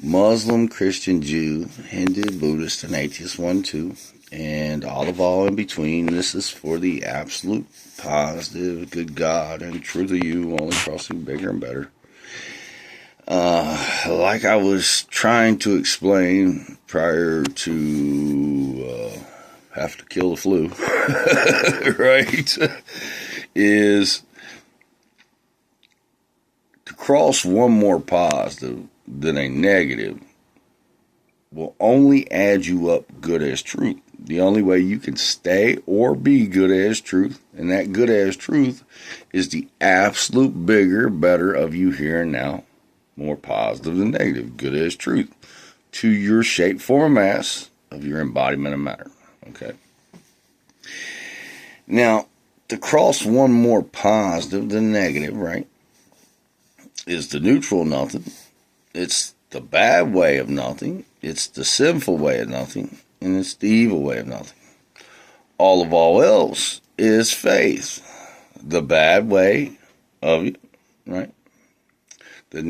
Muslim, Christian, Jew, Hindu, Buddhist, and atheist, one, two, and all in between. This is for the absolute, positive, good God and truth of you, only crossing bigger and better. Like I was trying to explain prior to have to kill the flu, right, is to cross one more positive than a negative will only add you up good as truth. The only way you can stay or be good as truth, and that good as truth is the absolute bigger, better of you here and now, more positive than negative, good as truth, to your shape, form, mass of your embodiment of matter. Okay. Now, to cross one more positive than negative, right, is the neutral nothing. It's the bad way of nothing. It's the sinful way of nothing. And it's the evil way of nothing. All else is faith. The bad way of you, right? The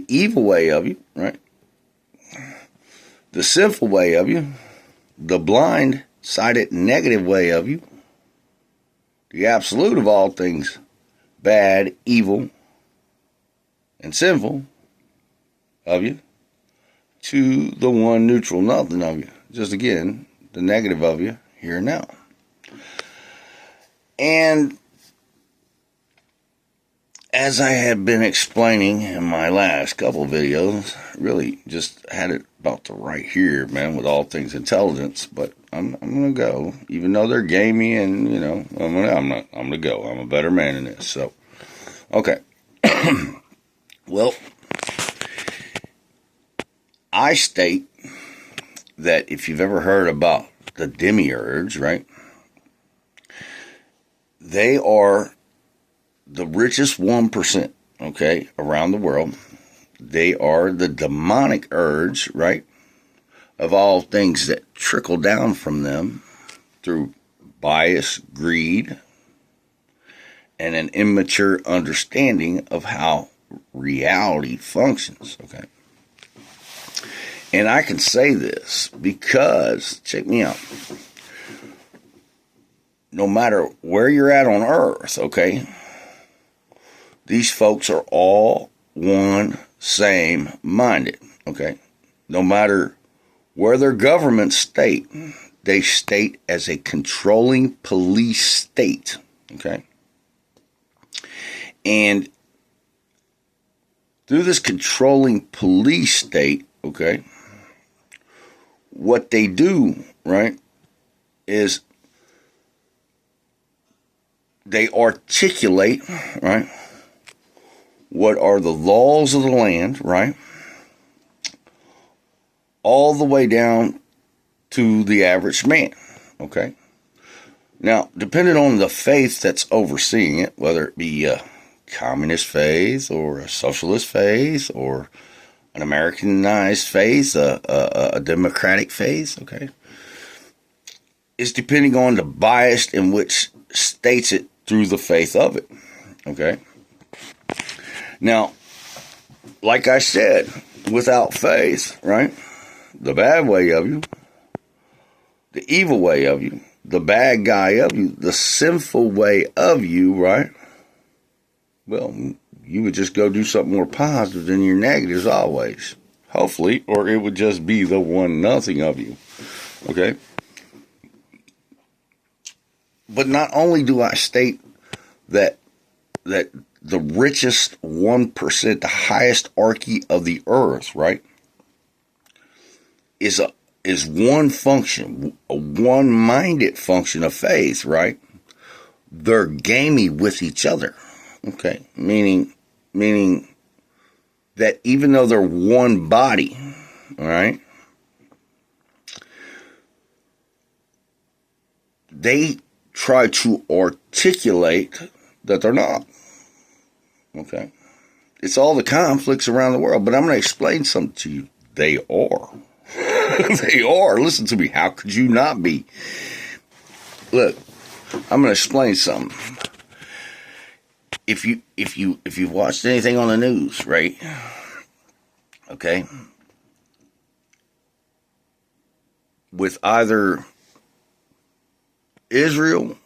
evil way of you, right? The sinful way of you. The blind-sided negative way of you. The absolute of all things bad, evil, and sinful of you, to the one neutral nothing of you. Just again, the negative of you here and now. And as I had been explaining in my last couple videos, really just had it about to right here, man, with all things intelligence, but I'm gonna go, even though they're gamey and, you know, I'm gonna go. I'm a better man in this. So, okay. Well, I state that if you've ever heard about the demiurge, right? They are the richest 1%, okay, around the world. They are the demonic urge, right, of all things that trickle down from them through bias, greed, and an immature understanding of how reality functions, okay? And I can say this because, check me out, no matter where you're at on earth, okay, these folks are all one, same minded, okay? No matter where their governments state, they state as a controlling police state, okay? And through this controlling police state, okay, what they do, right, is they articulate, right, what are the laws of the land, right, all the way down to the average man, okay? Now, depending on the faith that's overseeing it, whether it be a communist faith or a socialist faith or an Americanized faith, a democratic faith, okay, is depending on the bias in which states it through the faith of it, okay? Now, like I said, without faith, right, the bad way of you, the evil way of you, the bad guy of you, the sinful way of you, right, well, you would just go do something more positive than your negatives always, hopefully, or it would just be the one nothing of you, okay? But not only do I state that the richest 1%, the highest archy of the earth, right, is one function, a one-minded function of faith, right? They're gamey with each other, okay? Meaning that even though they're one body, all right, they try to articulate that they're not, okay? It's all the conflicts around the world, but I'm going to explain something to you. They are. They are. Listen to me. How could you not be? Look, I'm going to explain something. If you've watched anything on the news, right? okay, with either Israel,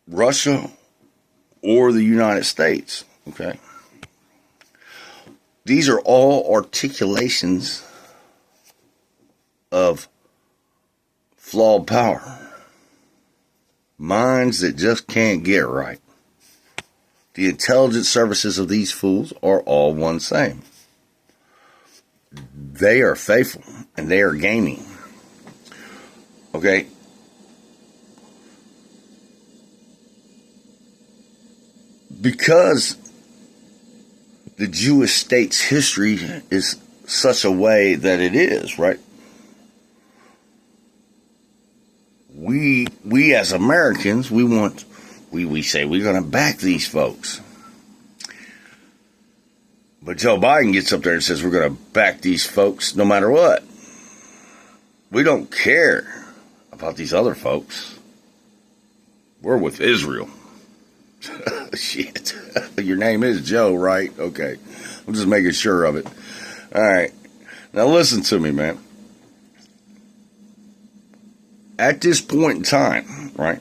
Russia, or the United States, okay? These are all articulations of flawed power. Minds that just can't get right. The intelligence services of these fools are all one same. They are faithful and they are gaming. Okay? Because the Jewish state's history is such a way that it is, right? We as Americans, we say we're going to back these folks. But Joe Biden gets up there and says we're going to back these folks no matter what. We don't care about these other folks. We're with Israel. Shit. Your name is Joe, right? Okay. I'm just making sure of it. All right. Now listen to me, man. At this point in time, right,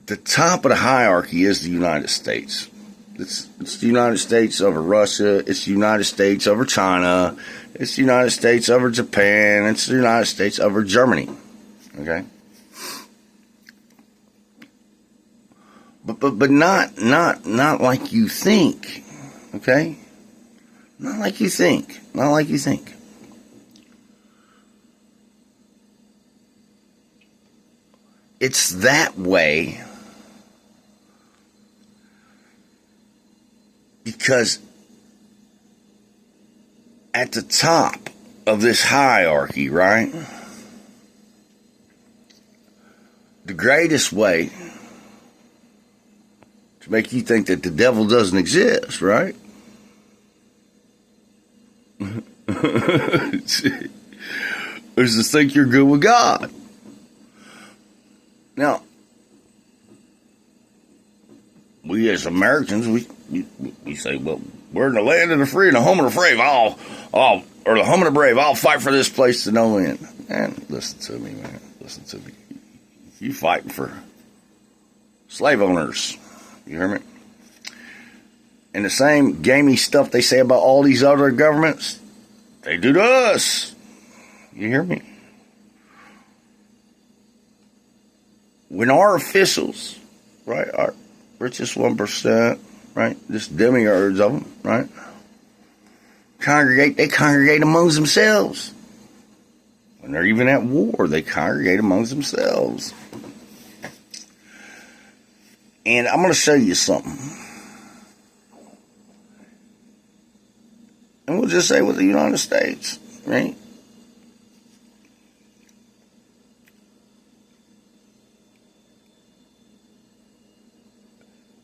the top of the hierarchy is the United States. It's the United States over Russia. It's the United States over China. It's the United States over Japan. It's the United States over Germany. Okay? But not like you think. Okay? Not like you think. Not like you think. It's that way because at the top of this hierarchy, right, the greatest way to make you think that the devil doesn't exist, right, is to think you're good with God. Now, we as Americans, we say, well, we're in the land of the free and the home of the brave. Or the home of the brave. I'll fight for this place to no end. Man, listen to me, man. Listen to me. You fighting for slave owners. You hear me? And the same gamey stuff they say about all these other governments, they do to us. You hear me? When our officials, right, our richest 1%, right, just demiurges of them, right, they congregate amongst themselves. When they're even at war, they congregate amongst themselves. And I'm going to show you something. And we'll just say with the United States, right?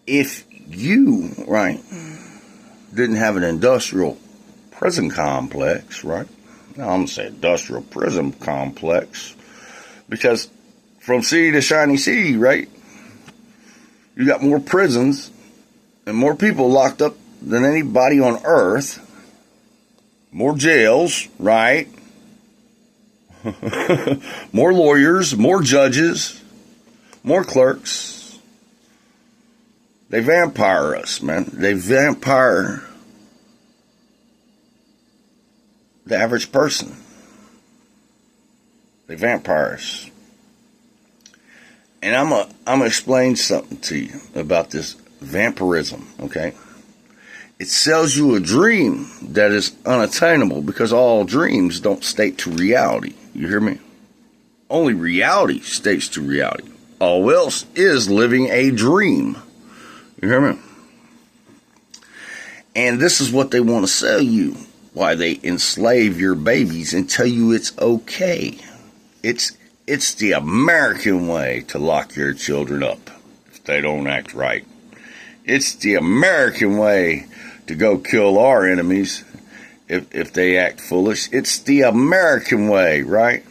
If you, right, didn't have an industrial prison complex, right? Now I'm going to say industrial prison complex because from city to shiny city, right, you got more prisons and more people locked up than anybody on earth. More jails, right? More lawyers, more judges, more clerks. They vampire us, man. They vampire the average person. They vampire us. And I'm gonna explain something to you about this vampirism, okay? It sells you a dream that is unattainable because all dreams don't state to reality. You hear me? Only reality states to reality. All else is living a dream. You hear me? And this is what they want to sell you. Why they enslave your babies and tell you it's okay. It's the American way to lock your children up if they don't act right. It's the American way to go kill our enemies if they act foolish. It's the American way, right?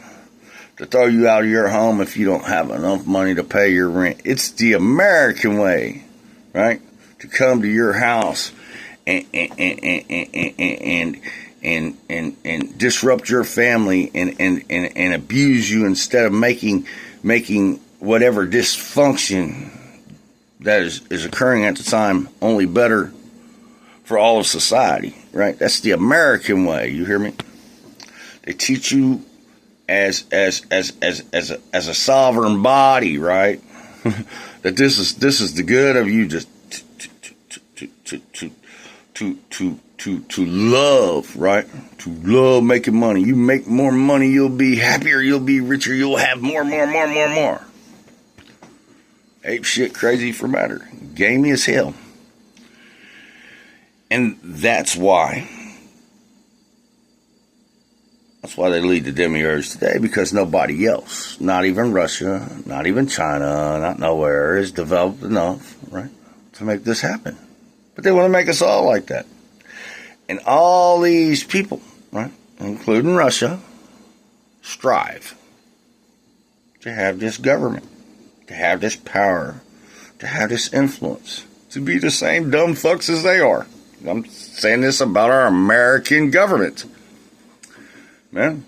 To throw you out of your home if you don't have enough money to pay your rent. It's the American way, right? To come to your house and disrupt your family and abuse you instead of making whatever dysfunction that is occurring at the time only better for all of society, right? That's the American way. You hear me? They teach you as a sovereign body, right? That this is the good of you, just to love, right? To love making money. You make more money, you'll be happier, you'll be richer, you'll have more. Ape shit crazy for matter. Gamey as hell. And that's why they lead the demiurge today, because nobody else, not even Russia, not even China, not nowhere, is developed enough, right, to make this happen. But they want to make us all like that. And all these people, right, including Russia, strive to have this government, to have this power, to have this influence, to be the same dumb fucks as they are. I'm saying this about our American government. Man,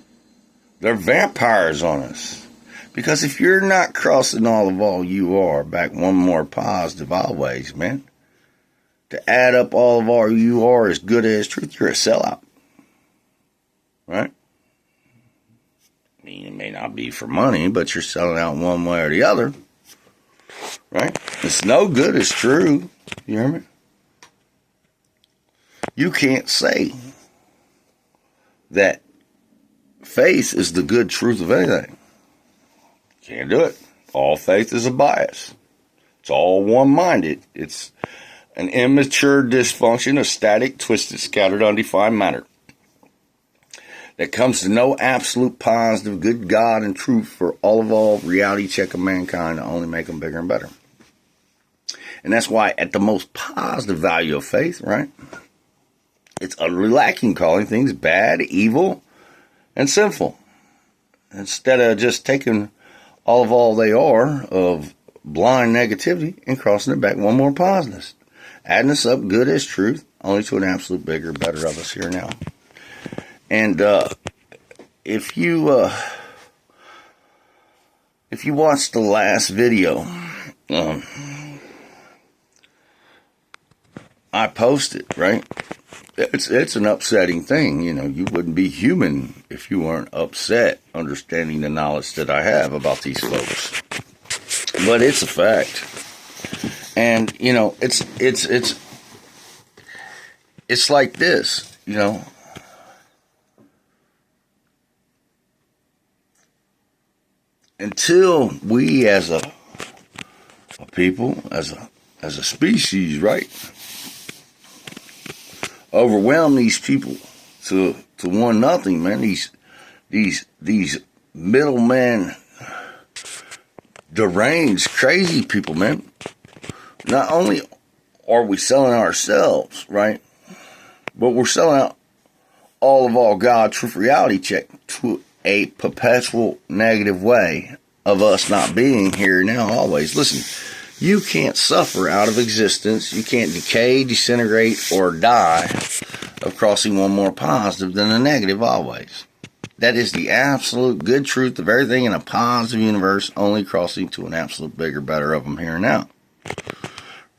they're vampires on us. Because if you're not crossing all you are, back one more positive always, man, to add up all you are as good as truth, you're a sellout. Right? I mean, it may not be for money, but you're selling out one way or the other. Right? It's no good as true. You hear me? You can't say that faith is the good truth of anything. Can't do it. All faith is a bias. It's all one-minded. It's an immature dysfunction of static, twisted, scattered, undefined matter that comes to no absolute positive good God and truth for all reality check of mankind to only make them bigger and better. And that's why at the most positive value of faith, right, it's utterly lacking, calling things bad, evil, and sinful. Instead of just taking all they are of blind negativity and crossing it back one more positive. Adding us up good as truth, only to an absolute bigger, better of us here now. And if you watched the last video, I posted, right? It's an upsetting thing. You know, you wouldn't be human if you weren't upset understanding the knowledge that I have about these folks. But it's a fact. And, you know, it's like this, you know. Until we as a people, as a species, right, overwhelm these people to 1-0, man. These middlemen, deranged, crazy people, man. Not only are we selling ourselves, right, but we're selling out all God, truth, reality check to a perpetual negative way of us not being here now always. Listen, you can't suffer out of existence. You can't decay, disintegrate, or die of crossing one more positive than a negative always. That is the absolute good truth of everything in a positive universe, only crossing to an absolute bigger, better of them here and now.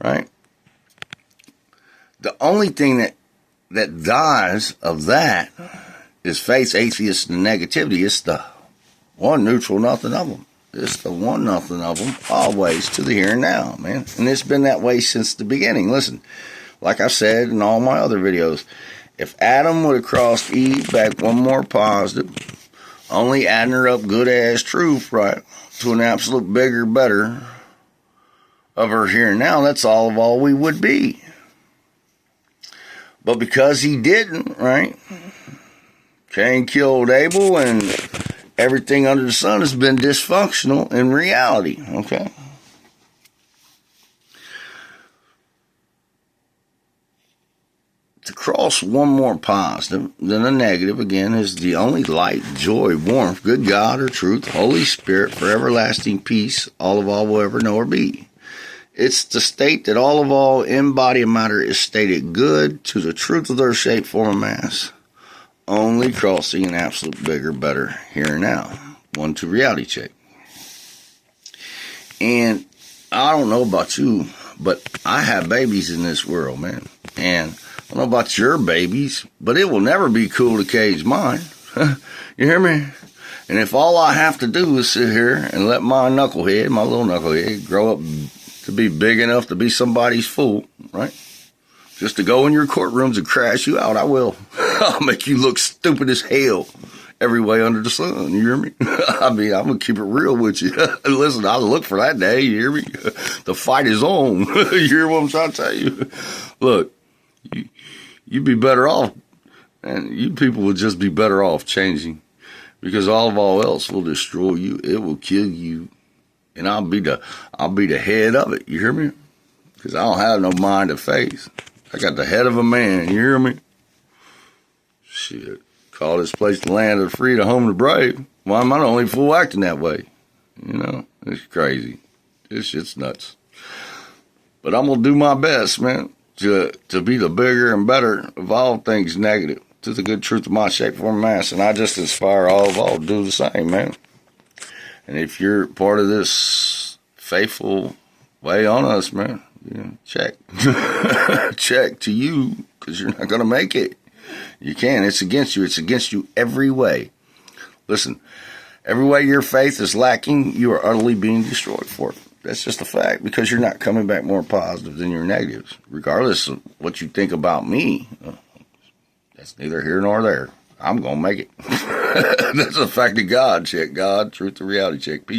Right? The only thing that dies of that is faith, atheist, and negativity. It's the one neutral nothing of them. It's the one nothing of them, always to the here and now, man. And it's been that way since the beginning. Listen, like I said in all my other videos, if Adam would have crossed Eve back one more positive, only adding her up good as truth, right, to an absolute bigger, better of her here and now, that's all we would be. But because he didn't, right, Cain killed Abel, and everything under the sun has been dysfunctional in reality, okay? To cross one more positive than a negative, again, is the only light, joy, warmth, good God or truth, Holy Spirit, for everlasting peace, all will ever know or be. It's the state that all in body and matter is stated good to the truth of their shape, form, and mass. Only crossing an absolute bigger, better here and now. 1, 2 reality check. And I don't know about you, but I have babies in this world, man. And I don't know about your babies, but it will never be cool to cage mine. You hear me? And if all I have to do is sit here and let my little knucklehead, grow up to be big enough to be somebody's fool, right? Just to go in your courtrooms and crash you out, I will. I'll make you look stupid as hell every way under the sun, you hear me? I mean, I'm going to keep it real with you. Listen, I look for that day, you hear me? The fight is on. You hear what I'm trying to tell you? Look, you'd be better off, and you people would just be better off changing, because all else will destroy you. It will kill you, and I'll be the head of it. You hear me? Because I don't have no mind to face. I got the head of a man. You hear me? Shit, call this place the land of the free, the home of the brave. Why am I the only fool acting that way? You know, it's crazy. This shit's nuts. But I'm gonna do my best, man, to be the bigger and better of all things negative, to the good truth of my shape, form, and mass. And I just inspire all to do the same, man. And if you're part of this faithful way on us, man, check. Check to you, because you're not going to make it. You can't. It's against you. It's against you every way. Listen, every way your faith is lacking, you are utterly being destroyed for it. That's just a fact, because you're not coming back more positive than your negatives. Regardless of what you think about me, that's neither here nor there. I'm going to make it. That's a fact of God. Check God, truth to reality check. Peace.